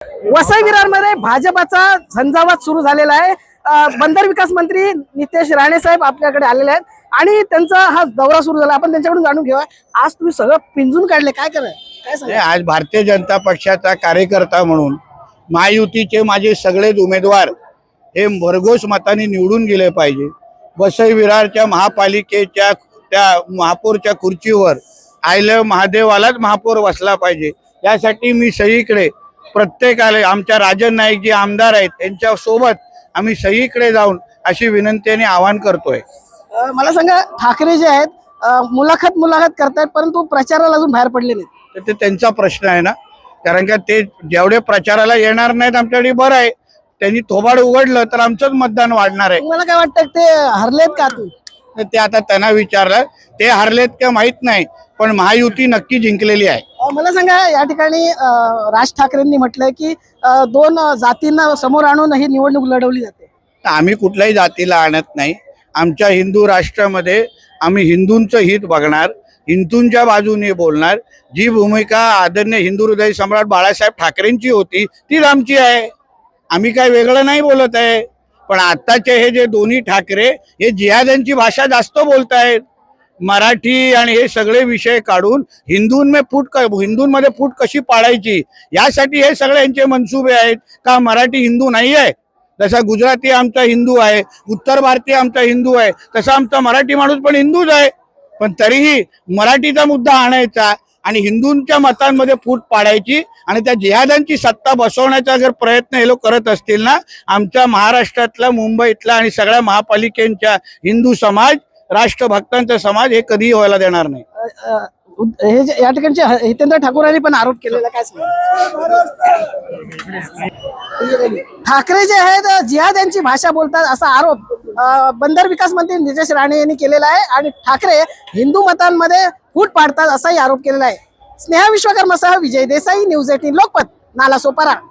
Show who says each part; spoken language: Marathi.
Speaker 1: वसई विरारमध्ये भाजपाचा झंझावात सुरू झालेला आहे। बंदर विकास मंत्री नितेश राणे साहेब आपल्याकडे आलेले आहेत आणि त्यांचा हा दौरा सुरू झाला। आपण त्यांच्याकडून जाणून घेऊया, आज तुम्ही सगळं पिंजून काढले, काय कराय काय सांगा?
Speaker 2: आज भारतीय जनता पक्षाचा कार्यकर्ता म्हणून महायुतीचे माझे सगळेच उमेदवार हे भरघोस मताने निवडून गेले पाहिजे। वसई विरारच्या महापालिकेच्या त्या महापौरच्या खुर्चीवर आयलं महादेवालाच महापौर बसला पाहिजे, यासाठी मी सगळीकडे प्रत्येकाला आमच्या राजन नाईक जे आमदार आहेत त्यांच्या सोबत आम्ही सगळीकडे जाऊन अशी विनंतीने आवाहन करतोय।
Speaker 1: मला सांगा, ठाकरे जे आहेत मुलाखत करतायत परंतु प्रचाराला अजून बाहेर पडले नाहीत,
Speaker 2: तर ते त्यांचा प्रश्न आहे ना, कारण का ते जेवढे प्रचाराला येणार नाहीत आमच्याकडे बरं आहे, त्यांनी थोबाड उघडलं तर आमचंच मतदान वाढणार आहे।
Speaker 1: तुम्हाला काय वाटतं ते हरलेत का?
Speaker 2: ते आता त्यांना विचारलं, ते हरलेत का माहित नाही, पण महायुती नक्की जिंकलेली आहे।
Speaker 1: मला सांगा, या ठिकाणी राज ठाकरेंनी म्हटलंय की दोन जातींना समोर आणून ही निवडणूक लढवली जाते।
Speaker 2: आम्ही कुठल्याही जातीला आणत नाही। आमच्या हिंदू राष्ट्रामध्ये आम्ही हिंदूंचं हित बघणार, हिंदूंच्या बाजूने बोलणार। जी भूमिका आदरणीय हिंदू हृदय सम्राट बाळासाहेब ठाकरेंची होती तीच आमची आहे। आम्ही काय वेगळं नाही बोलत आहे। पण आताचे हे जे दोन्ही ठाकरे हे जिहाद्यांची भाषा जास्त बोलतायत। मराठी आणि हे सगळे विषय काढून हिंदूंमध्ये फूट कशी पाडायची यासाठी हे सगळे यांचे मनसुबे आहेत। का मराठी हिंदू नाही आहे? जसा गुजराती आमचा हिंदू आहे, उत्तर भारतीय आमचा हिंदू आहे, तसा आमचा मराठी माणूस पण हिंदूच आहे। पण तरीही मराठीचा मुद्दा आणायचा आणि हिंदूंच्या मतांमध्ये फूट पाडायची आणि त्या जिहाद्यांची सत्ता बसवण्याचा जर प्रयत्न हे लोक करत असतील ना, आमच्या महाराष्ट्रातला, मुंबईतला आणि सगळ्या महापालिकेच्या हिंदू समाज, राष्ट्रभक्तांचा समाज हे कधीही व्हायला देणार नाही।
Speaker 1: हे या ठिकाणचे हितेंद्र ठाकूरांनी पण आरोप केलेला, काय सांगा? ठाकरे जे आहेत जिहाद्यांची भाषा बोलतात असा आरोप बंदर विकास मंत्री नितेश राणे यांनी केलेला आहे आणि ठाकरे हिंदू मतांमध्ये फूट पाडतात असाही आरोप केलेला आहे। स्नेहा विश्वकर्मासह विजय देसाई, न्यूज 18 लोकमत, नालासोपारा।